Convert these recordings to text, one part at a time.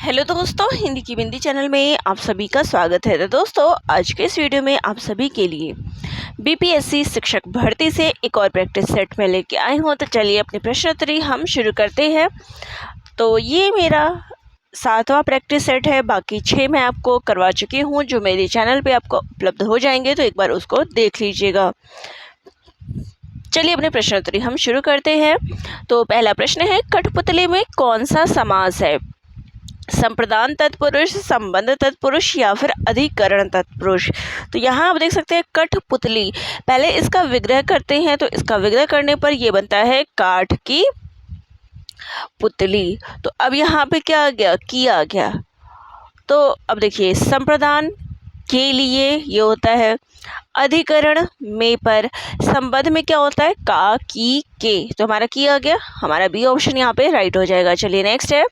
Hello दोस्तों, हिंदी की बिंदी channel में आप सभी का स्वागत है। तो दोस्तों, आज के इस वीडियो में आप सभी के लिए बीपीएससी शिक्षक भर्ती से एक और प्रैक्टिस सेट में लेके आए हूँ। तो चलिए अपनी प्रश्नोत्तरी हम शुरू करते हैं। तो ये मेरा 7वां प्रैक्टिस सेट है, बाकी 6 मैं आपको करवा चुकी हूँ जो मेरे चैनल पे आपको उपलब्ध हो जाएंगे, तो एक बार उसको देख लीजिएगा। चलिए अपनी प्रश्नोत्तरी हम शुरू करते हैं। तो पहला प्रश्न है, कठपुतली में कौन सा समास है? संप्रदान तत्पुरुष, संबंध तत्पुरुष या फिर अधिकरण तत्पुरुष। तो यहाँ आप देख सकते हैं कठपुतली, पहले इसका विग्रह करते हैं। तो इसका विग्रह करने पर यह बनता है काठ की पुतली। तो अब यहाँ पे क्या आ गया? की आ गया। तो अब देखिए, संप्रदान के लिए ये होता है, अधिकरण में पर संबंध में क्या होता है? का, की, के। तो हमारा की आ गया, हमारा बी ऑप्शन यहाँ पे राइट हो जाएगा। चलिए नेक्स्ट है,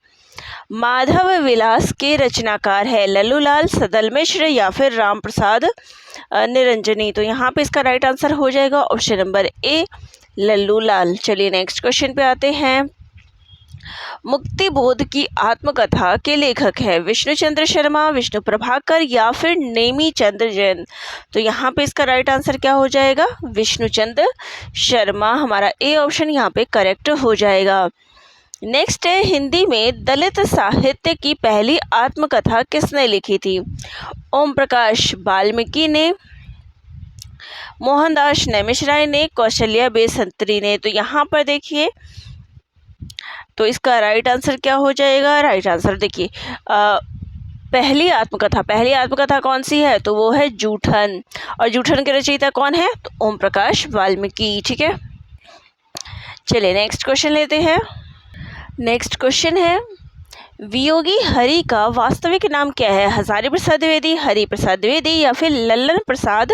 माधव विलास के रचनाकार है लल्लूलाल, सदल मिश्र या फिर राम प्रसाद निरंजनी। तो यहाँ पे इसका राइट आंसर हो जाएगा ऑप्शन नंबर ए, लल्लूलाल। चलिए नेक्स्ट क्वेश्चन पे आते हैं। मुक्ति बोध की आत्मकथा के लेखक है विष्णुचंद्र शर्मा, विष्णु प्रभाकर या फिर नेमी चंद्र जैन। तो यहाँ पे इसका राइट आंसर क्या हो जाएगा? विष्णुचंद्र शर्मा। हमारा ए ऑप्शन यहाँ पे करेक्ट हो जाएगा। नेक्स्ट है, हिंदी में दलित साहित्य की पहली आत्मकथा किसने लिखी थी? ओम प्रकाश वाल्मीकि ने, मोहनदास नैमिषराय ने, कौशल्या बेसंतरी ने। तो यहाँ पर देखिए, तो इसका राइट आंसर क्या हो जाएगा? राइट आंसर देखिए, पहली आत्मकथा कौन सी है? तो वो है जूठन। और जूठन के रचयिता कौन है? तो ओम प्रकाश वाल्मीकि। ठीक है, चलिए नेक्स्ट क्वेश्चन लेते हैं। नेक्स्ट क्वेश्चन है, वियोगी हरि का वास्तविक नाम क्या है? हजारी प्रसाद द्विवेदी, हरि प्रसाद द्विवेदी या फिर लल्लन प्रसाद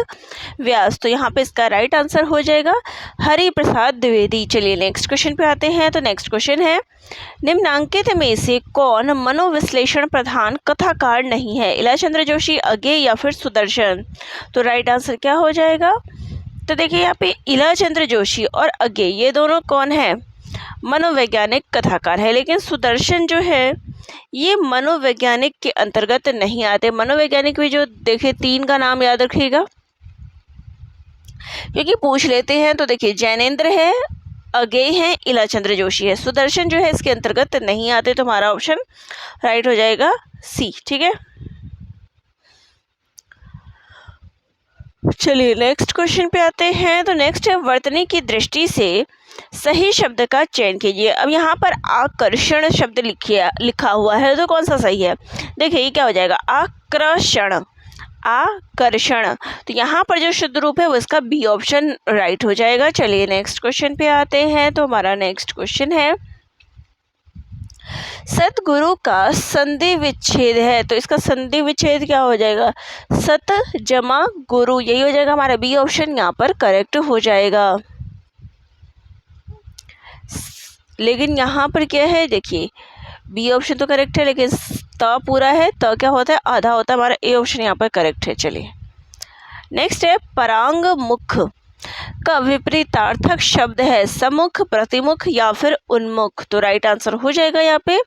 व्यास। तो यहाँ पे इसका राइट आंसर हो जाएगा हरि प्रसाद द्विवेदी। चलिए नेक्स्ट क्वेश्चन पे आते हैं। तो नेक्स्ट क्वेश्चन है, निम्नांकित में से कौन मनोविश्लेषण प्रधान कथाकार नहीं है? इलाचंद्र जोशी, अज्ञे या फिर सुदर्शन। तो राइट आंसर क्या हो जाएगा? तो देखिए यहाँ पे इलाचंद्र जोशी और अज्ञे ये दोनों कौन है? मनोवैज्ञानिक कथाकार है। लेकिन सुदर्शन जो है ये मनोवैज्ञानिक के अंतर्गत नहीं आते। मनोवैज्ञानिक भी जो देखिए 3 का नाम याद रखिएगा क्योंकि पूछ लेते हैं। तो देखिए, जैनेन्द्र है, अज्ञेय है, इलाचंद्र जोशी है। सुदर्शन जो है इसके अंतर्गत नहीं आते। तो हमारा ऑप्शन राइट हो जाएगा सी। ठीक है, चलिए नेक्स्ट क्वेश्चन पे आते हैं। तो नेक्स्ट है, वर्तनी की दृष्टि से सही शब्द का चयन कीजिए। अब यहाँ पर आकर्षण शब्द लिखा हुआ है, तो कौन सा सही है? देखिए ये क्या हो जाएगा? आकर्षण, आकर्षण। तो यहाँ पर जो शुद्ध रूप है वो इसका बी ऑप्शन राइट हो जाएगा। चलिए नेक्स्ट क्वेश्चन पे आते हैं। तो हमारा नेक्स्ट क्वेश्चन है, सतगुरु का संधि विच्छेद है। तो इसका संधि विच्छेद क्या हो जाएगा? सत जमा गुरु, यही हो जाएगा हमारा बी ऑप्शन यहाँ पर करेक्ट हो जाएगा। लेकिन यहाँ पर क्या है? देखिए बी ऑप्शन तो करेक्ट है, लेकिन त पूरा है, त क्या होता है? आधा होता है। हमारा ए ऑप्शन यहाँ पर करेक्ट है। चलिए नेक्स्ट है, परांग मुख का विपरीतार्थक शब्द है सम्मुख, प्रतिमुख या फिर उन्मुख। तो राइट आंसर हो जाएगा यहाँ पे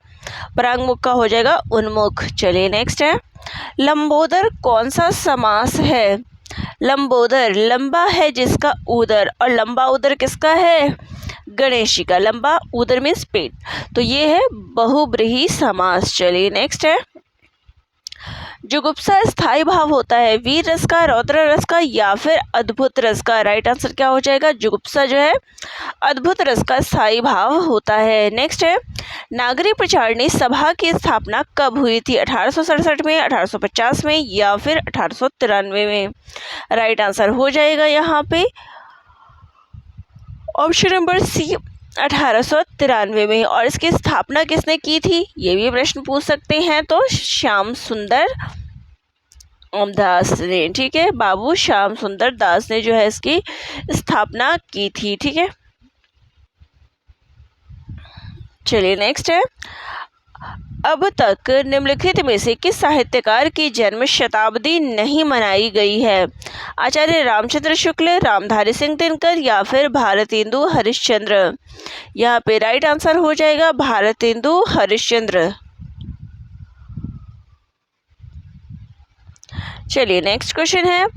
परांग मुख का हो जाएगा उन्मुख। चलिए नेक्स्ट है, लंबोदर कौन सा समास है? लंबोदर लंबा है जिसका उदर, और लंबा उदर किसका है? गणेश का। लंबा उदर मीन्स पेट। तो ये है बहुब्रीहि समास। चलिए नेक्स्ट है, जुगुप्सा स्थायी भाव होता है वीर रस का, रौद्र रस का या फिर अद्भुत रस का। राइट आंसर क्या हो जाएगा? जुगुप्सा जो है अद्भुत रस का स्थायी भाव होता है। नेक्स्ट है, नागरी प्रचारणी सभा की स्थापना कब हुई थी? 1867 में, 1850 में या फिर 1893 में। राइट आंसर हो जाएगा यहाँ पे ऑप्शन नंबर सी, 1893 में। और इसकी स्थापना किसने की थी? ये भी प्रश्न पूछ सकते हैं। तो श्याम सुंदर दास ने। ठीक है, बाबू श्याम सुंदर दास ने जो है इसकी स्थापना की थी। ठीक है, चलिए नेक्स्ट है, अब तक निम्नलिखित में से किस साहित्यकार की जन्म शताब्दी नहीं मनाई गई है? आचार्य रामचंद्र शुक्ल, रामधारी सिंह दिनकर या फिर भारतेंदु हरिश्चंद्र। यहाँ पे राइट आंसर हो जाएगा भारतेंदु हरिश्चंद्र। चलिए नेक्स्ट क्वेश्चन है,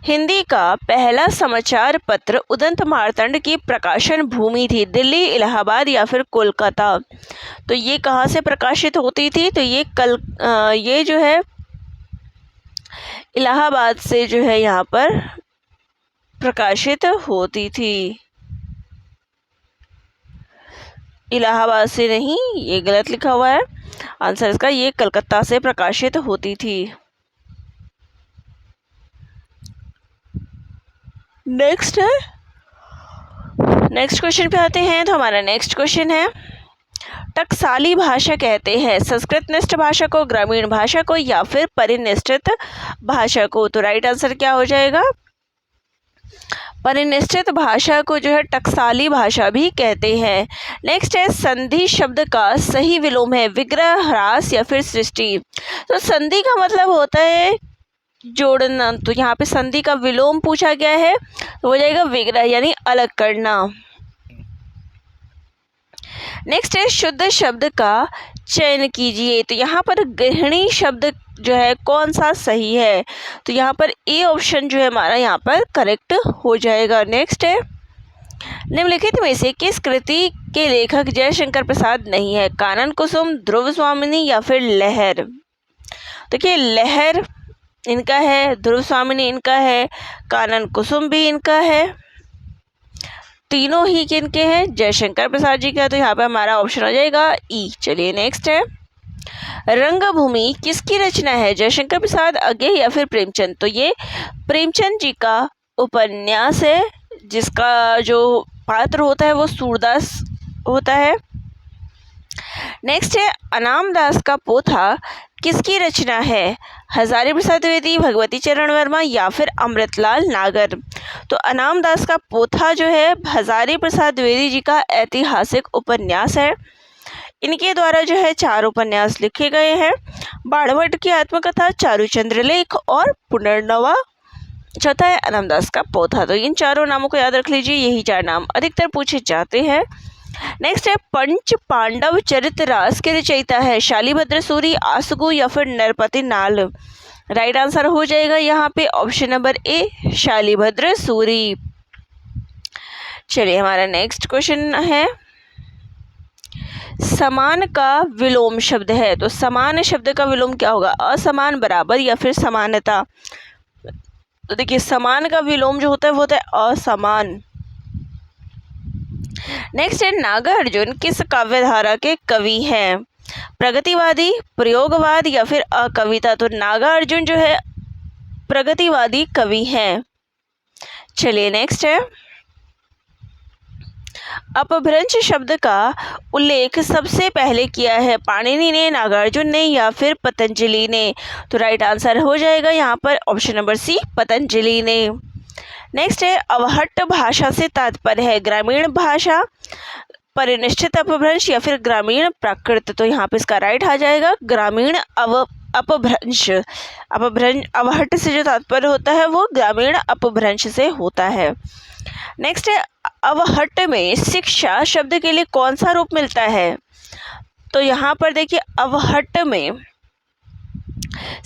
हिंदी का पहला समाचार पत्र उदंत मार्तंड की प्रकाशन भूमि थी, दिल्ली, इलाहाबाद या फिर कोलकाता। तो ये कहाँ से प्रकाशित होती थी? तो ये जो है इलाहाबाद से जो है यहाँ पर प्रकाशित होती थी। इलाहाबाद से नहीं, ये गलत लिखा हुआ है आंसर इसका, ये कलकत्ता से प्रकाशित होती थी। नेक्स्ट क्वेश्चन पे आते हैं। तो हमारा नेक्स्ट क्वेश्चन है, टकसाली भाषा कहते हैं संस्कृतनिष्ठ भाषा को, ग्रामीण भाषा को या फिर परिनिष्ठित भाषा को। तो राइट आंसर क्या हो जाएगा? परिनिष्ठित भाषा को जो है टकसाली भाषा भी कहते हैं। नेक्स्ट है, संधि शब्द का सही विलोम है विग्रह, ह्रास या फिर सृष्टि। तो संधि का मतलब होता है जोड़ना, तो यहाँ पे संधि का विलोम पूछा गया है, तो हो जाएगा विग्रह यानी अलग करना। नेक्स्ट है, शुद्ध शब्द का चयन कीजिए। तो यहाँ पर गृहिणी शब्द जो है कौन सा सही है? तो यहाँ पर ए ऑप्शन जो है हमारा यहाँ पर करेक्ट हो जाएगा। नेक्स्ट है, निम्नलिखित में से किस कृति के लेखक जयशंकर प्रसाद नहीं है? कानन कुसुम, ध्रुव स्वामिनी या फिर लहर। देखिए लहर इनका है, ध्रुव स्वामिनी इनका है, कानन कुसुम भी इनका है, तीनों ही किनके हैं? जयशंकर प्रसाद जी का। तो यहाँ पे हमारा ऑप्शन हो जाएगा ई। चलिए नेक्स्ट है, रंगभूमि किसकी रचना है? जयशंकर प्रसाद, अज्ञे या फिर प्रेमचंद। तो ये प्रेमचंद जी का उपन्यास है, जिसका जो पात्र होता है वो सूरदास होता है। नेक्स्ट है, अनाम दास का पोथा किसकी रचना है? हजारी प्रसाद द्विवेदी, भगवती चरण वर्मा या फिर अमृतलाल नागर। तो अनाम दास का पोथा जो है हजारी प्रसाद द्विवेदी जी का ऐतिहासिक उपन्यास है। इनके द्वारा जो है 4 उपन्यास लिखे गए हैं, बाणभट्ट की आत्मकथा, चारुचंद्र लेख और पुनर्नवा। चौथा है अनाम दास का पोथा। तो इन चारों नामों को याद रख लीजिए, यही 4 नाम अधिकतर पूछे जाते हैं। नेक्स्ट है, पंच पांडव चरितरास के रचयिता है? शालीभद्र सूरी, आसुगु या फिर नरपति नाल। राइट आंसर हो जाएगा यहाँ पे option number A, Shalibhadra Suri. चलिए हमारा नेक्स्ट क्वेश्चन है, समान का विलोम शब्द है। तो समान शब्द का विलोम क्या होगा? असमान, बराबर या फिर समानता। तो देखिए समान का विलोम जो होता है वो होता है असमान। नेक्स्ट है, नागार्जुन किस काव्यधारा के कवि हैं? प्रगतिवादी, प्रयोगवाद या फिर अकविता। तो नागार्जुन जो है प्रगतिवादी कवि हैं। चलिए नेक्स्ट है, अपभ्रंश शब्द का उल्लेख सबसे पहले किया है? पाणिनि ने, नागार्जुन ने या फिर पतंजलि ने। तो राइट आंसर हो जाएगा यहाँ पर ऑप्शन नंबर सी, पतंजलि ने। नेक्स्ट है, अवहट्ट भाषा से तात्पर्य है? ग्रामीण भाषा, परिनिष्ठित अपभ्रंश या फिर ग्रामीण प्राकृत। तो यहाँ पे इसका राइट आ जाएगा ग्रामीण अपभ्रंश। अवहट्ट से जो तात्पर्य होता है वो ग्रामीण अपभ्रंश से होता है। नेक्स्ट है, अवहट्ट में शिक्षा शब्द के लिए कौन सा रूप मिलता है? तो यहाँ पर देखिए अवहट्ट में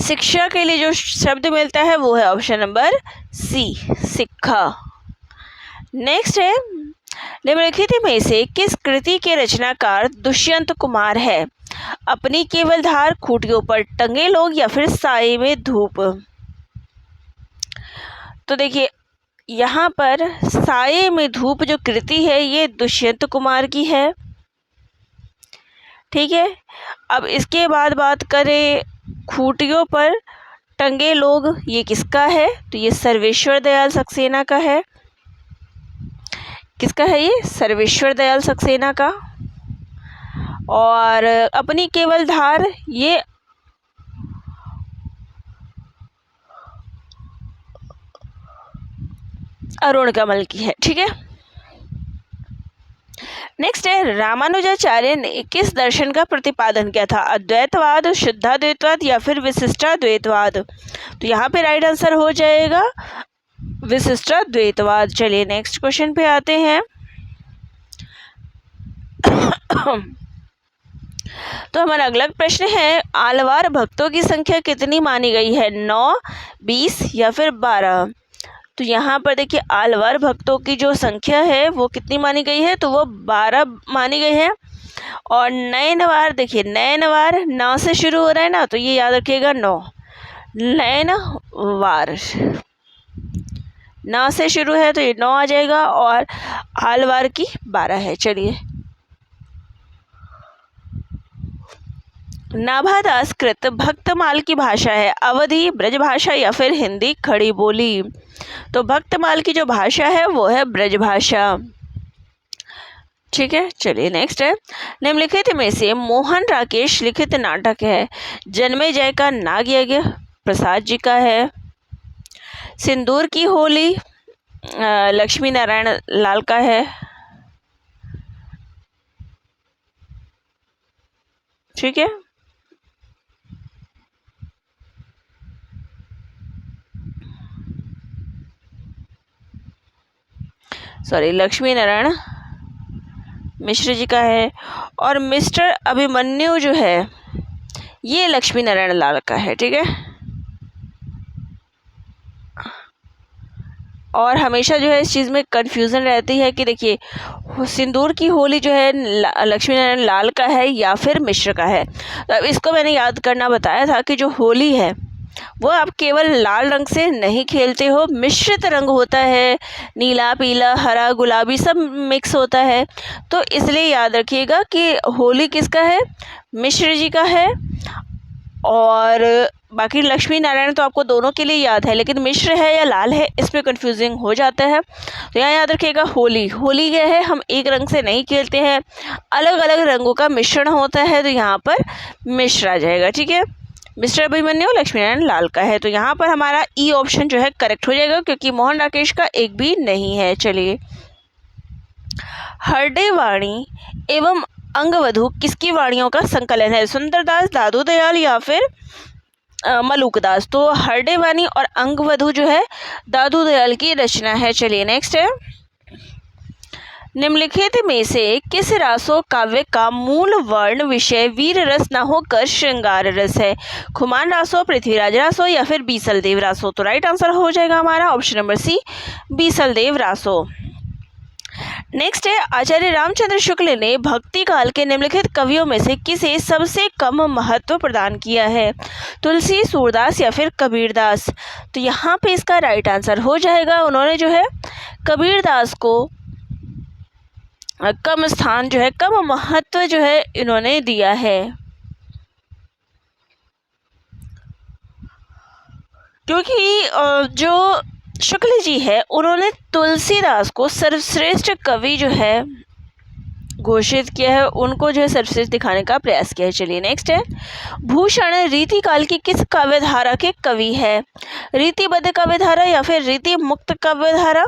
शिक्षा के लिए जो शब्द मिलता है वो है ऑप्शन नंबर सी, शिक्षा। नेक्स्ट है, निम्नलिखित में से किस कृति के रचनाकार दुष्यंत कुमार है? अपनी केवल धार, खूंटियों पर टंगे लोग या फिर साए में धूप। तो देखिए यहाँ पर साए में धूप जो कृति है ये दुष्यंत कुमार की है, ठीक है। अब इसके बाद बात करें खूंटियों पर टंगे लोग, ये किसका है? तो ये सर्वेश्वर दयाल सक्सेना का है। किसका है ये? सर्वेश्वर दयाल सक्सेना का। और अपनी केवल धार ये अरुण कमल की है, ठीक है। नेक्स्ट है, रामानुजाचार्य ने किस दर्शन का प्रतिपादन किया था? अद्वैतवाद, शुद्धाद्वैतवाद या फिर विशिष्टाद्वैतवाद। तो यहाँ पे राइट आंसर हो जाएगा विशिष्टाद्वैतवाद। चलिए नेक्स्ट क्वेश्चन पे आते हैं। तो हमारा अगला प्रश्न है, आलवार भक्तों की संख्या कितनी मानी गई है, 9, 20 या फिर 12। तो यहाँ पर देखिए आलवार भक्तों की जो संख्या है वो कितनी मानी गई है, तो वो 12 मानी गई है। और नैनवार देखिए, नैनवार 9 से शुरू हो रहा है ना, तो ये याद रखिएगा 9, नैनवार 9 से शुरू है तो ये 9 आ जाएगा, और आलवार की 12 है। चलिए, नाभादास कृत भक्तमाल की भाषा है, अवधी, ब्रजभाषा या फिर हिंदी खड़ी बोली। तो भक्तमाल की जो भाषा है वो है ब्रजभाषा। ठीक है, चलिए नेक्स्ट है, निम्नलिखित में से मोहन राकेश लिखित नाटक है, जन्मेजय का नाग यज्ञ प्रसाद जी का है, सिंदूर की होली लक्ष्मी नारायण लाल का है। ठीक है, सॉरी, लक्ष्मी नारायण मिश्र जी का है, और मिस्टर अभिमन्यु जो है ये लक्ष्मी नारायण लाल का है। ठीक है, और हमेशा जो है इस चीज़ में कन्फ्यूज़न रहती है कि देखिए सिंदूर की होली जो है लक्ष्मी नारायण लाल का है या फिर मिश्र का है। तो अब इसको मैंने याद करना बताया था कि जो होली है वो आप केवल लाल रंग से नहीं खेलते हो, मिश्रित रंग होता है, नीला, पीला, हरा, गुलाबी सब मिक्स होता है। तो इसलिए याद रखिएगा कि होली किसका है, मिश्र जी का है। और बाकी लक्ष्मी नारायण तो आपको दोनों के लिए याद है, लेकिन मिश्र है या लाल है इसमें कंफ्यूजिंग हो जाता है। तो यहाँ याद रखिएगा होली, होली क्या है, हम एक रंग से नहीं खेलते हैं, अलग अलग रंगों का मिश्रण होता है, तो यहाँ पर मिश्र आ जाएगा। ठीक है, मिस्टर अभिमन्यु लक्ष्मी नारायण लाल का है, तो यहाँ पर हमारा ई ऑप्शन जो है करेक्ट हो जाएगा, क्योंकि मोहन राकेश का एक भी नहीं है। चलिए, हरडे वाणी एवं अंगवधु किसकी वाणियों का संकलन है, सुंदरदास, दादू दयाल या फिर मलुकदास। तो हरडे वाणी और अंगवधु जो है दादू दयाल की रचना है। चलिए नेक्स्ट है, निम्नलिखित में से किस रासो काव्य का मूल वर्ण विषय वीर रस न होकर श्रृंगार रस है, खुमान रासो, पृथ्वीराज रासो या फिर बीसल देव रासो। तो राइट आंसर हो जाएगा हमारा ऑप्शन नंबर सी, बीसल देव रासो। नेक्स्ट है, आचार्य रामचंद्र शुक्ल ने भक्ति काल के निम्नलिखित कवियों में से किसे सबसे कम महत्व प्रदान किया है, तुलसी, सूरदास या फिर कबीरदास। तो यहाँ पे इसका राइट आंसर हो जाएगा, उन्होंने जो है कबीरदास को कम स्थान जो है, कम महत्व जो है इन्होंने दिया है, क्योंकि जो शुक्ल जी है उन्होंने तुलसीदास को सर्वश्रेष्ठ कवि जो है घोषित किया है, उनको जो है सर्वश्रेष्ठ दिखाने का प्रयास किया है। चलिए नेक्स्ट है, भूषण रीति काल की किस काव्यधारा के कवि है, रीतिबद्ध काव्यधारा या फिर रीति मुक्त काव्यधारा।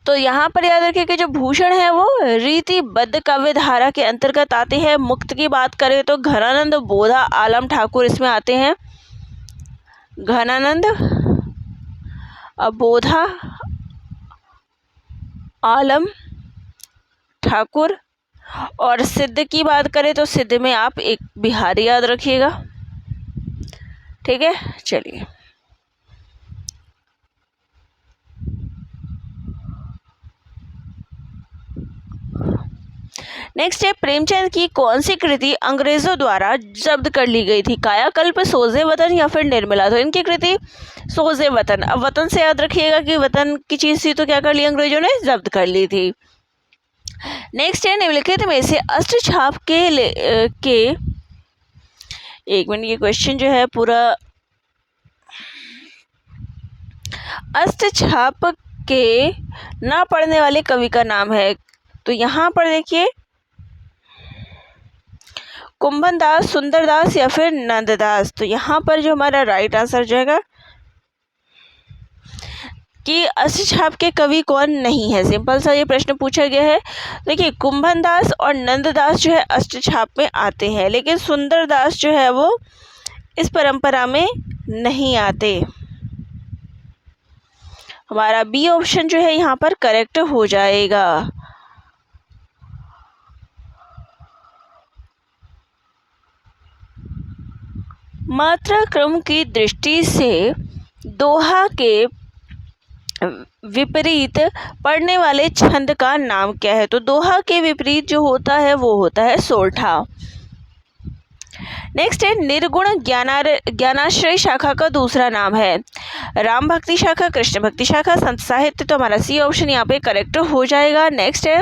तो यहाँ पर याद रखिए कि जो भूषण है वो रीतिबद्ध काव्यधारा के अंतर्गत आते हैं। मुक्त की बात करें तो घनानंद, बोधा, आलम ठाकुर इसमें आते हैं, घनानंद, बोधा, आलम ठाकुर। और सिद्ध की बात करें तो सिद्ध में आप एक बिहारी याद रखिएगा। ठीक है, चलिए नेक्स्ट है, प्रेमचंद की कौन सी कृति अंग्रेजों द्वारा जब्त कर ली गई थी, कायाकल्प, सोजे वतन या फिर निर्मला। तो इनकी कृति सोजे वतन। अब वतन से याद रखिएगा कि वतन की चीज थी तो क्या कर ली अंग्रेजों ने, जब्त कर ली थी। नेक्स्ट है, निम्नलिखित में से अष्टछाप के एक मिनट, ये क्वेश्चन जो है पूरा, अष्टछाप के ना पढ़ने वाले कवि का नाम है। तो यहाँ पर देखिए कुंभनदास, सुंदरदास या फिर नंददास। तो यहाँ पर जो हमारा राइट आंसर जाएगा कि अष्टछाप के कवि कौन नहीं है, सिंपल सा ये प्रश्न पूछा गया है। देखिए कुंभनदास और नंददास जो है अष्टछाप में आते हैं, लेकिन सुंदरदास जो है वो इस परंपरा में नहीं आते। हमारा बी ऑप्शन जो है यहाँ पर करेक्ट हो जाएगा। मात्रा क्रम की दृष्टि से दोहा के विपरीत पढ़ने वाले छंद का नाम क्या है? तो दोहा के विपरीत जो होता है वो होता है सोरठा। नेक्स्ट है निर्गुण ज्ञानाश्रय शाखा का दूसरा नाम है राम भक्ति शाखा, कृष्ण भक्ति शाखा, संत साहित्य। तो हमारा सी ऑप्शन यहाँ पे करेक्ट हो जाएगा। नेक्स्ट है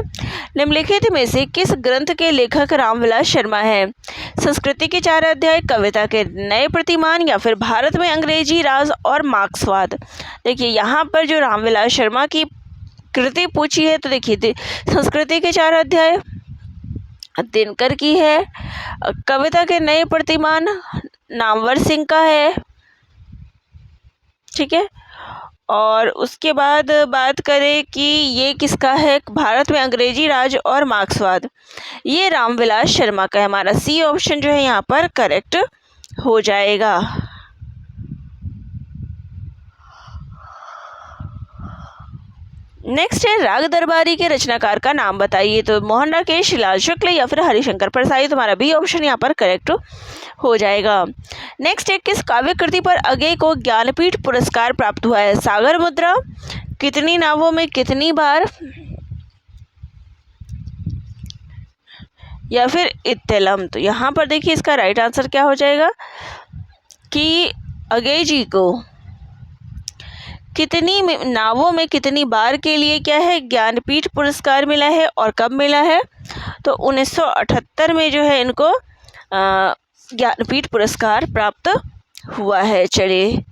निम्नलिखित में से किस ग्रंथ के लेखक रामविलास शर्मा है? संस्कृति के 4 अध्याय, कविता के नए प्रतिमान, या फिर भारत में अंग्रेजी राज और मार्क्सवाद। देखिए यहाँ पर जो रामविलास शर्मा की कृति पूछी है तो देखिए संस्कृति के 4 अध्याय दिनकर की है, कविता के नए प्रतिमान नामवर सिंह का है, ठीक है। और उसके बाद बात करें कि ये किसका है, भारत में अंग्रेजी राज और मार्क्सवाद, ये रामविलास शर्मा का है। हमारा सी ऑप्शन जो है यहाँ पर करेक्ट हो जाएगा। नेक्स्ट है राग दरबारी के रचनाकार का नाम बताइए। तो मोहन राकेश, शिलाल शुक्ल, या फिर हरिशंकर प्रसाई। तुम्हारा बी ऑप्शन यहाँ पर करेक्ट हो जाएगा। नेक्स्ट है किस काव्य कृति पर अगेय को ज्ञानपीठ पुरस्कार प्राप्त हुआ है? सागर मुद्रा, कितनी नावों में कितनी बार, या फिर इत्तेलम। तो यहाँ पर देखिए इसका राइट आंसर क्या हो जाएगा कि अगेय जी को कितनी नावों में कितनी बार के लिए क्या है ज्ञानपीठ पुरस्कार मिला है, और कब मिला है? तो 1978 में जो है इनको ज्ञानपीठ पुरस्कार प्राप्त हुआ है। चलिए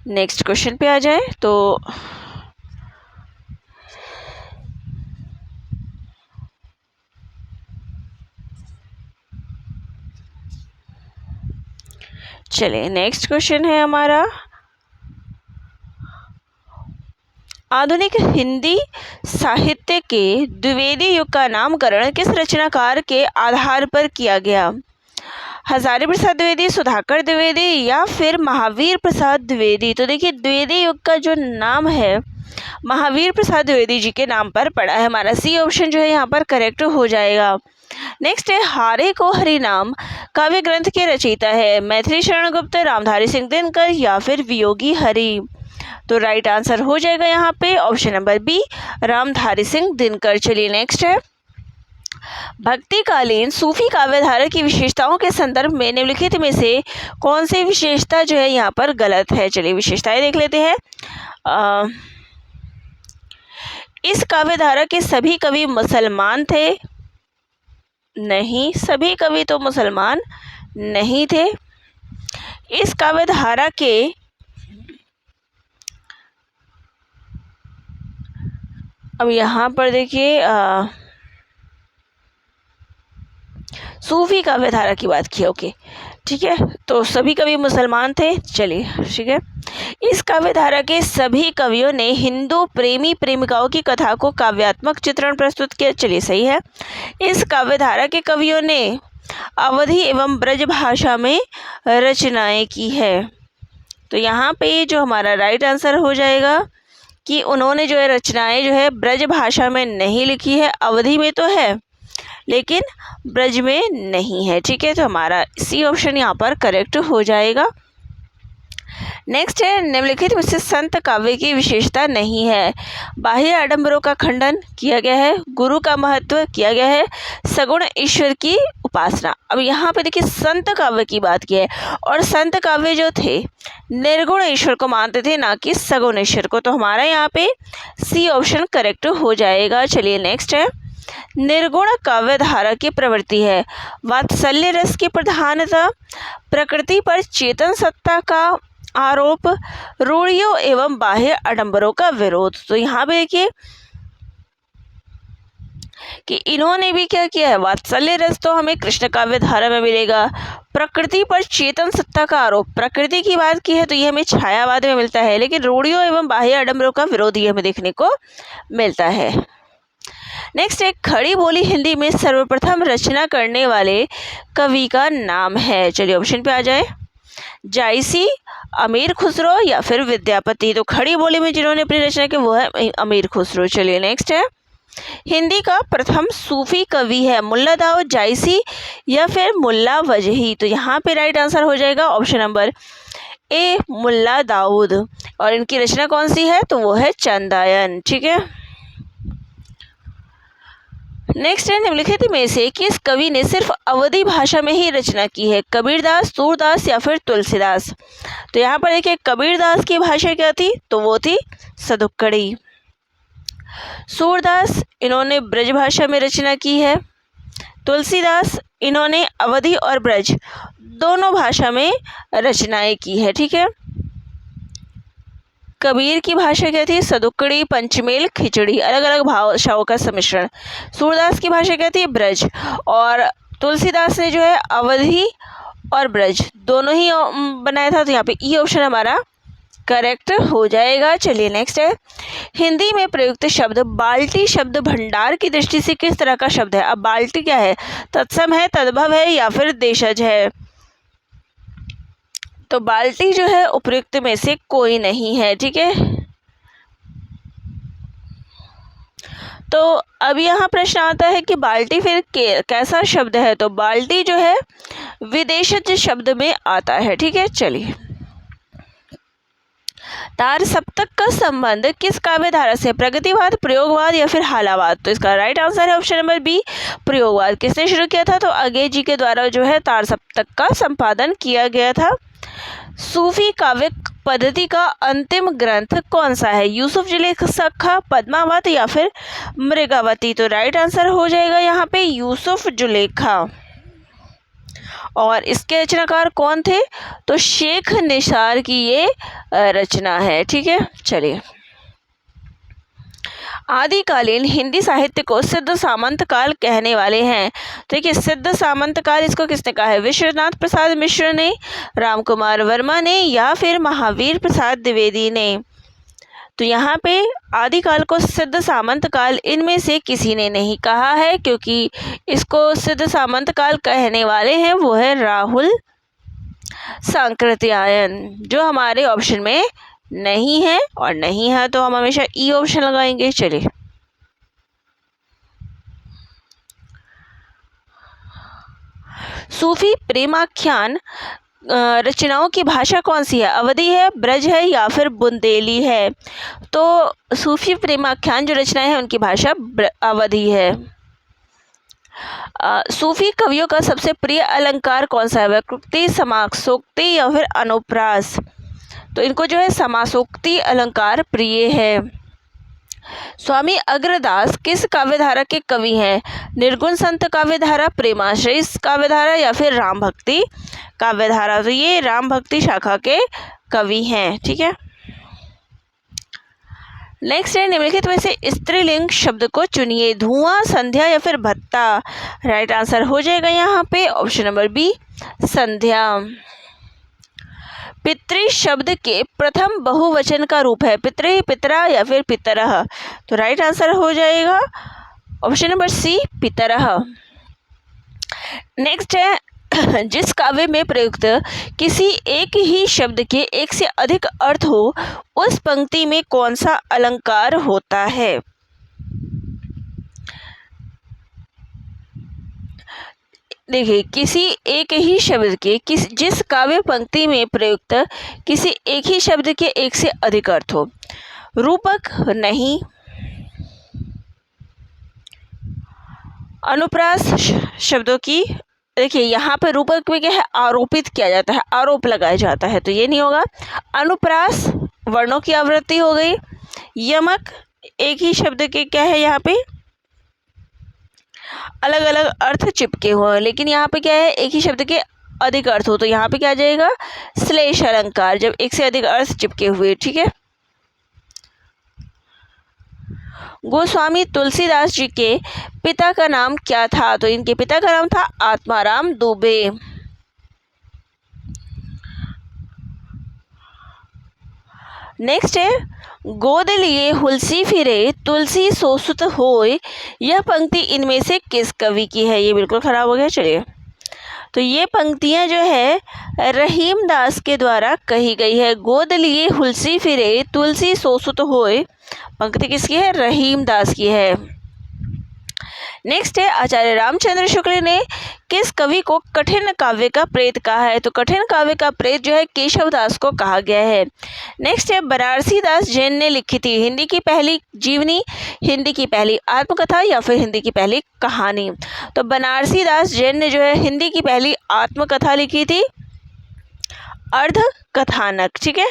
नेक्स्ट क्वेश्चन पे आ जाए। तो चलिए नेक्स्ट क्वेश्चन है हमारा, आधुनिक हिंदी साहित्य के द्विवेदी युग का नामकरण किस रचनाकार के आधार पर किया गया? हजारी प्रसाद द्विवेदी, सुधाकर द्विवेदी, या फिर महावीर प्रसाद द्विवेदी। तो देखिए द्विवेदी युग का जो नाम है महावीर प्रसाद द्विवेदी जी के नाम पर पड़ा है। हमारा सी ऑप्शन जो है यहाँ पर करेक्ट हो जाएगा। नेक्स्ट है हारे को हरि नाम काव्य ग्रंथ के रचयिता है? मैथिली शरण गुप्त, रामधारी सिंह दिनकर, या फिर वियोगी हरि। तो राइट आंसर हो जाएगा यहाँ पे option number B, Ramdhari Singh Dinkar. चलिए नेक्स्ट है भक्तिकालीन सूफी काव्यधारा की विशेषताओं के संदर्भ में निम्नलिखित में से कौन सी विशेषता जो है यहाँ पर गलत है? चलिए विशेषताएं देख लेते हैं। इस काव्यधारा के सभी कवि मुसलमान थे? नहीं, सभी कवि तो मुसलमान नहीं थे। इस काव्यधारा के अब यहाँ पर देखिए सूफी काव्यधारा की बात की, ओके ठीक है, तो सभी कवि मुसलमान थे। चलिए ठीक है, इस काव्यधारा के सभी कवियों ने हिंदू प्रेमी प्रेमिकाओं की कथा को काव्यात्मक चित्रण प्रस्तुत किया। चलिए सही है। इस काव्यधारा के कवियों ने अवधी एवं ब्रज भाषा में रचनाएं की है। तो यहाँ पे जो हमारा राइट आंसर हो जाएगा कि उन्होंने जो है रचनाएं जो है ब्रज भाषा में नहीं लिखी है, अवधी में तो है लेकिन ब्रज में नहीं है। ठीक है, तो हमारा सी ऑप्शन यहाँ पर करेक्ट हो जाएगा। नेक्स्ट है निम्नलिखित में से संत काव्य की विशेषता नहीं है? बाह्य आडंबरों का खंडन किया गया है, गुरु का महत्व किया गया है, सगुण ईश्वर की उपासना। अब यहाँ पे देखिए संत काव्य की बात की है और संत काव्य जो थे निर्गुण ईश्वर को मानते थे, ना कि सगुण ईश्वर को। तो हमारा यहाँ पे सी ऑप्शन करेक्ट हो जाएगा। चलिए नेक्स्ट है निर्गुण काव्य धारा की प्रवृत्ति है वात्सल्य रस की प्रधानता, प्रकृति पर चेतन सत्ता का आरोप, रूढ़ियों एवं बाह्य आडंबरों का विरोध। तो यहाँ पे देखिए कि इन्होंने भी क्या किया है, वात्सल्य रस तो हमें कृष्ण काव्य धारा में मिलेगा, प्रकृति पर चेतन सत्ता का आरोप, प्रकृति की बात की है तो ये हमें छायावाद में मिलता है, लेकिन रूढ़ियों एवं बाह्य आडंबरों का विरोध ये हमें देखने को मिलता है। नेक्स्ट एक खड़ी बोली हिंदी में सर्वप्रथम रचना करने वाले कवि का नाम है? चलिए ऑप्शन पे आ जाए, जायसी, अमीर खुसरो या फिर विद्यापति। तो खड़ी बोली में जिन्होंने अपनी रचना की वो है अमीर खुसरो। चलिए नेक्स्ट है हिंदी का प्रथम सूफी कवि है मुल्ला दाऊद जायसी या फिर मुल्ला वजही। तो यहाँ पे राइट आंसर हो जाएगा option number A Mulla Daud. और इनकी रचना कौन सी है? तो वो है चंदायन। ठीक है, नेक्स्ट है निम्नलिखित में से किस कवि ने सिर्फ अवधी भाषा में ही रचना की है? कबीरदास, सूरदास या फिर तुलसीदास। तो यहाँ पर देखिए कबीरदास की भाषा क्या थी? तो वो थी सदुक्कड़ी। सूरदास इन्होंने ब्रज भाषा में रचना की है। तुलसीदास इन्होंने अवधी और ब्रज दोनों भाषा में रचनाएं की है। ठीक है, कबीर की भाषा क्या थी? सदुक्कड़ी, पंचमेल, खिचड़ी, अलग अलग भाषाओं का सम्मिश्रण। सूरदास की भाषा क्या थी? ब्रज। और तुलसीदास ने जो है अवधी और ब्रज दोनों ही बनाया था। तो यहाँ पे ई ऑप्शन हमारा करेक्ट हो जाएगा। चलिए नेक्स्ट है, हिंदी में प्रयुक्त शब्द बाल्टी शब्द भंडार की दृष्टि से किस तरह का शब्द है? अब बाल्टी क्या है? तत्सम है, तद्भव है या फिर देशज है? तो बाल्टी जो है उपयुक्त में से कोई नहीं है। ठीक है, तो अब यहाँ प्रश्न आता है कि बाल्टी फिर कैसा शब्द है? तो बाल्टी जो है विदेशज शब्द में आता है। ठीक है, चलिए, तार सप्तक का संबंध किस काव्य धारा से? प्रगतिवाद, प्रयोगवाद या फिर हालावाद? तो इसका राइट आंसर है ऑप्शन नंबर बी प्रयोगवाद। किसने शुरू किया था? तो अगे जी के द्वारा जो है तार सप्तक का संपादन किया गया था। सूफी काव्य पद्धति का अंतिम ग्रंथ कौन सा है? यूसुफ जुलेखा, पद्मावत या फिर मृगावती? तो राइट आंसर हो जाएगा यहाँ पे यूसुफ जुलेखा। और इसके रचनाकार कौन थे? तो शेख निसार की ये रचना है। ठीक है, चलिए, आदिकालीन हिंदी साहित्य को सिद्ध सामंत काल कहने वाले हैं। तो देखिए सिद्ध सामंत काल इसको किसने कहा है? विश्वनाथ प्रसाद मिश्र ने, रामकुमार वर्मा ने या फिर महावीर प्रसाद द्विवेदी ने? तो यहाँ पे आदिकाल को सिद्ध सामंत काल इनमें से किसी ने नहीं कहा है, क्योंकि इसको सिद्ध सामंत काल कहने वाले हैं वो है राहुल सांकृत्यायन, जो हमारे ऑप्शन में नहीं है। और नहीं है तो हम हमेशा ई ऑप्शन लगाएंगे। चलिए, सूफी प्रेमाख्यान रचनाओं की भाषा कौन सी है? अवधी है, ब्रज है या फिर बुंदेली है? तो सूफी प्रेमाख्यान जो रचनाएं हैं उनकी भाषा अवधी है। सूफी कवियों का सबसे प्रिय अलंकार कौन सा है? वक्रोक्ति, समासोक्ति या फिर अनुप्रास? तो इनको जो है समासोक्ति अलंकार प्रिय है। स्वामी अग्रदास किस काव्यधारा के कवि हैं? निर्गुण संत काव्यधारा, प्रेमाश्रयी काव्यधारा या फिर राम भक्ति काव्यधारा? तो ये राम भक्ति शाखा के कवि हैं। ठीक है, नेक्स्ट है निम्नलिखित में से स्त्रीलिंग शब्द को चुनिए। धुआं, संध्या या फिर भत्ता? राइट आंसर हो जाएगा यहाँ पे ऑप्शन नंबर बी संध्या। पितृ शब्द के प्रथम बहुवचन का रूप है? पितृ, पितरा या फिर पितरः? तो राइट आंसर हो जाएगा ऑप्शन नंबर सी पितरः। नेक्स्ट है जिस काव्य में प्रयुक्त किसी एक ही शब्द के एक से अधिक अर्थ हो उस पंक्ति में कौन सा अलंकार होता है? देखिए किसी एक ही शब्द के जिस काव्य पंक्ति में प्रयुक्त किसी एक ही शब्द के एक से अधिक अर्थ हो। रूपक नहीं, अनुप्रास शब्दों की, देखिए यहाँ पे रूपक में क्या है? आरोपित किया जाता है, आरोप लगाया जाता है, तो ये नहीं होगा। अनुप्रास वर्णों की आवृत्ति हो गई। यमक एक ही शब्द के क्या है? यहाँ पे अलग अलग अर्थ चिपके हुए हैं, लेकिन यहाँ पे क्या है? एक ही शब्द के अधिक अर्थ हो, तो यहाँ पे क्या आ जाएगा? श्लेष अलंकार, जब एक से अधिक अर्थ चिपके हुए। ठीक है, गोस्वामी तुलसीदास जी के पिता का नाम क्या था? तो इनके पिता का नाम था आत्माराम दुबे। नेक्स्ट है गोद लिए हुलसी फिरे तुलसी सोसुत होय, यह पंक्ति इनमें से किस कवि की है? ये बिल्कुल खराब हो गया। चलिए, तो ये पंक्तियां जो है रहीम दास के द्वारा कही गई है। गोद लिए हुलसी फिरे तुलसी सोसुत होय पंक्ति किसकी है? रहीम दास की है। नेक्स्ट है आचार्य रामचंद्र शुक्ल ने किस कवि को कठिन काव्य का प्रेत कहा है? तो कठिन काव्य का प्रेत जो है केशव दास को कहा गया है। नेक्स्ट है बनारसी दास जैन ने लिखी थी हिंदी की पहली जीवनी, हिंदी की पहली आत्मकथा या फिर हिंदी की पहली कहानी? तो बनारसी दास जैन ने जो है हिंदी की पहली आत्मकथा लिखी थी, अर्ध कथानक। ठीक है।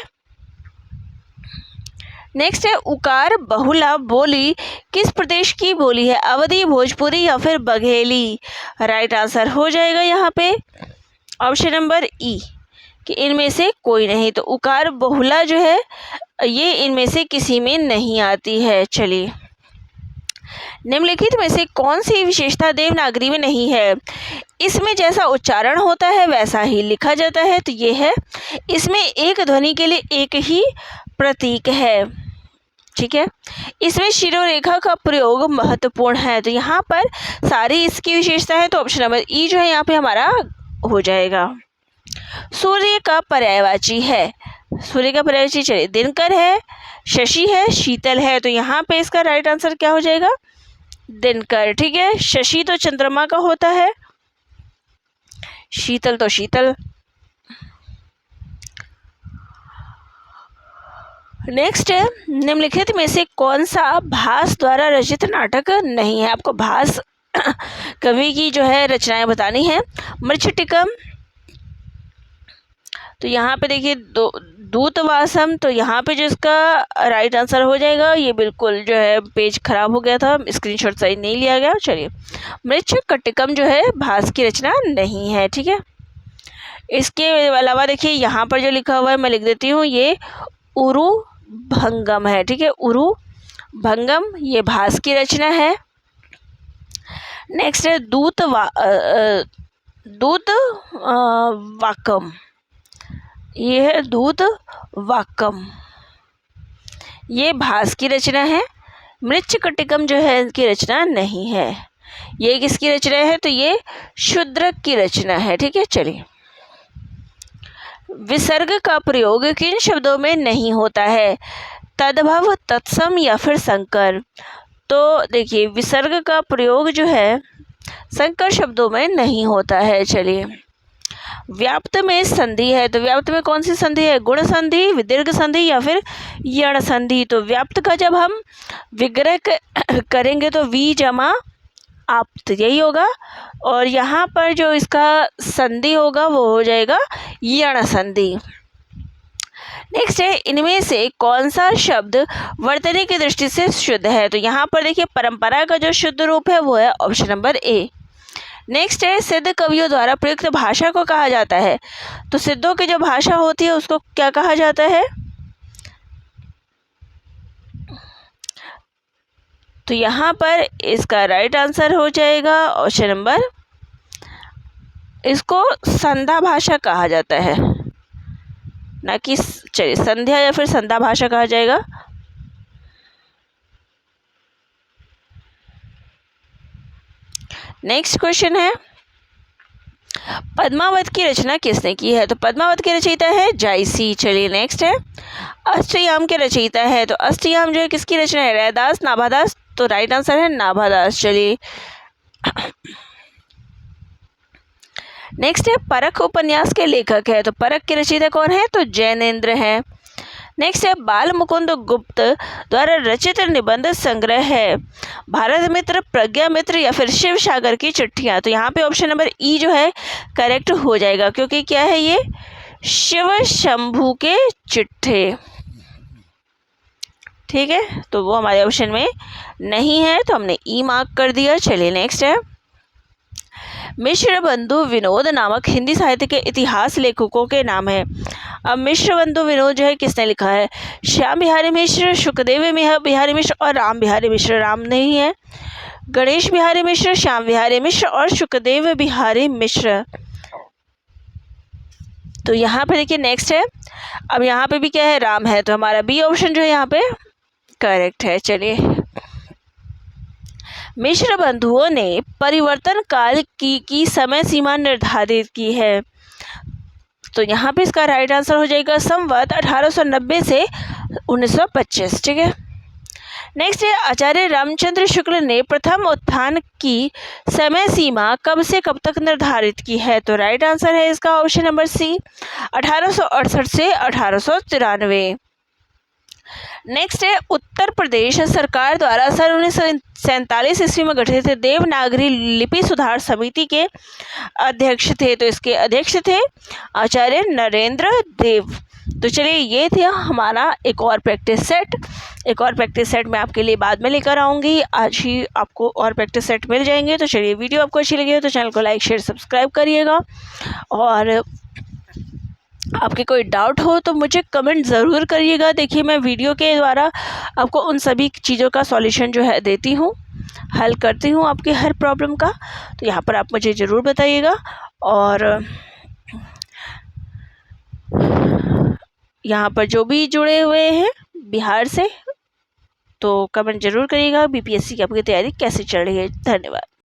नेक्स्ट है उकार बहुला बोली किस प्रदेश की बोली है? अवधी, भोजपुरी या फिर बघेली? राइट आंसर हो जाएगा यहाँ पे ऑप्शन नंबर ई कि इनमें से कोई नहीं। तो उकार बहुला जो है ये इनमें से किसी में नहीं आती है। चलिए, निम्नलिखित में से कौन सी विशेषता देवनागरी में नहीं है? इसमें जैसा उच्चारण होता है वैसा ही लिखा जाता है। तो ये है, इसमें एक ध्वनि के लिए एक ही प्रतीक है। ठीक है। इसमें शिरोरेखा का प्रयोग महत्वपूर्ण है। तो यहाँ पर सारी इसकी विशेषता है। तो ऑप्शन नंबर ई जो है यहाँ पे हमारा हो जाएगा। सूर्य का पर्यायवाची है, सूर्य का पर्यायवाची चलिए दिनकर है, शशि है, शीतल है। तो यहाँ पे इसका राइट आंसर क्या हो जाएगा? दिनकर। ठीक है। शशि तो चंद्रमा का होता है, शीतल तो शीतल। नेक्स्ट है निम्नलिखित में से कौन सा भास द्वारा रचित नाटक नहीं है? आपको भास कवि की जो है रचनाएं बतानी है। मृच्छटिकम, तो यहाँ पे देखिए दूतवासम, तो यहाँ पे जो इसका राइट आंसर हो जाएगा, ये बिल्कुल जो है पेज खराब हो गया था, स्क्रीनशॉट सही नहीं लिया गया। चलिए, मृच्छकटिकम जो है भास की रचना नहीं है। ठीक है। इसके अलावा देखिए यहाँ पर जो लिखा हुआ है मैं लिख देती हूँ, ये उरु भंगम है। ठीक है, उरु भंगम ये भास की रचना है। नेक्स्ट है दूत वाकम, ये है दूत वाकम, ये भास की रचना है। मृच्छकटिकम जो है इनकी रचना नहीं है। ये किसकी रचना है? तो ये शूद्रक की रचना है। ठीक है। चलिए, विसर्ग का प्रयोग किन शब्दों में नहीं होता है? तद्भव, तत्सम या फिर संकर? तो देखिए विसर्ग का प्रयोग जो है संकर शब्दों में नहीं होता है। चलिए, व्याप्त में संधि है, तो व्याप्त में कौन सी संधि है? गुण संधि, दीर्घ संधि या फिर यण संधि? तो व्याप्त का जब हम विग्रह करेंगे तो वी जमा आप्त यही होगा, और यहाँ पर जो इसका संधि होगा वो हो जाएगा यण संधि। नेक्स्ट है इनमें से कौन सा शब्द वर्तनी की दृष्टि से शुद्ध है? तो यहाँ पर देखिए परंपरा का जो शुद्ध रूप है वो है ऑप्शन नंबर ए। नेक्स्ट है सिद्ध कवियों द्वारा प्रयुक्त भाषा को कहा जाता है। तो सिद्धों की जो भाषा होती है उसको क्या कहा जाता है? तो यहाँ पर इसका राइट आंसर हो जाएगा ऑप्शन नंबर, इसको संध्या भाषा कहा जाता है, ना कि चलिए संध्या या फिर संध्या भाषा कहा जाएगा। नेक्स्ट क्वेश्चन है पद्मावत की रचना किसने की है? तो पद्मावत के रचयिता है जायसी। चलिए, नेक्स्ट है अष्टयाम के रचयिता है, तो अष्टयाम जो है किसकी रचना है? रैदास, नाभादास? तो राइट आंसर है नाभादास। चलिए, नेक्स्ट है परख उपन्यास के लेखक है, तो परख के रचयिता कौन है? तो जैनेन्द्र है। नेक्स्ट है बाल मुकुंद गुप्त द्वारा रचित निबंध संग्रह है भारत मित्र, प्रज्ञा मित्र या फिर शिव सागर की चिट्ठियाँ? तो यहाँ पे ऑप्शन नंबर ई जो है करेक्ट हो जाएगा, क्योंकि क्या है ये शिव शंभू के चिट्ठे। ठीक है, तो वो हमारे ऑप्शन में नहीं है, तो हमने ई मार्क कर दिया। चलिए, नेक्स्ट है मिश्र बंधु विनोद नामक हिंदी साहित्य के इतिहास लेखकों के नाम है। अब मिश्र बंधु विनोद जो है किसने लिखा है? श्याम बिहारी मिश्र, सुखदेव बिहारी मिश्र और राम बिहारी मिश्र। राम नहीं है, गणेश बिहारी मिश्र, श्याम बिहारी मिश्र और सुखदेव बिहारी मिश्र। तो यहाँ पे देखिए नेक्स्ट है, अब यहाँ पे भी क्या है? राम है, तो हमारा बी ऑप्शन जो है यहाँ पे करेक्ट है। चलिए, मिश्र बंधुओं ने परिवर्तन काल की समय सीमा निर्धारित की है। तो यहाँ पे इसका राइट आंसर हो जाएगा संवत 1890 से 1925। ठीक है। नेक्स्ट है आचार्य रामचंद्र शुक्ल ने प्रथम उत्थान की समय सीमा कब से कब तक निर्धारित की है? तो राइट आंसर है इसका ऑप्शन नंबर सी, 1868 से 1893। नेक्स्ट है उत्तर प्रदेश सरकार द्वारा सन 1947 ईस्वी में गठित देवनागरी लिपि सुधार समिति के अध्यक्ष थे। तो इसके अध्यक्ष थे आचार्य नरेंद्र देव। तो चलिए ये था हमारा एक और प्रैक्टिस सेट मैं आपके लिए बाद में लेकर आऊँगी। आज ही आपको और प्रैक्टिस सेट मिल जाएंगे। तो चलिए वीडियो आपको अच्छी लगी हो तो चैनल को लाइक शेयर सब्सक्राइब करिएगा, और आपके कोई डाउट हो तो मुझे कमेंट ज़रूर करिएगा। देखिए मैं वीडियो के द्वारा आपको उन सभी चीज़ों का सॉल्यूशन जो है देती हूँ, हल करती हूँ आपके हर प्रॉब्लम का। तो यहाँ पर आप मुझे ज़रूर बताइएगा, और यहाँ पर जो भी जुड़े हुए हैं बिहार से तो कमेंट ज़रूर करिएगा बीपीएससी की आपकी तैयारी कैसे चल रही है। धन्यवाद।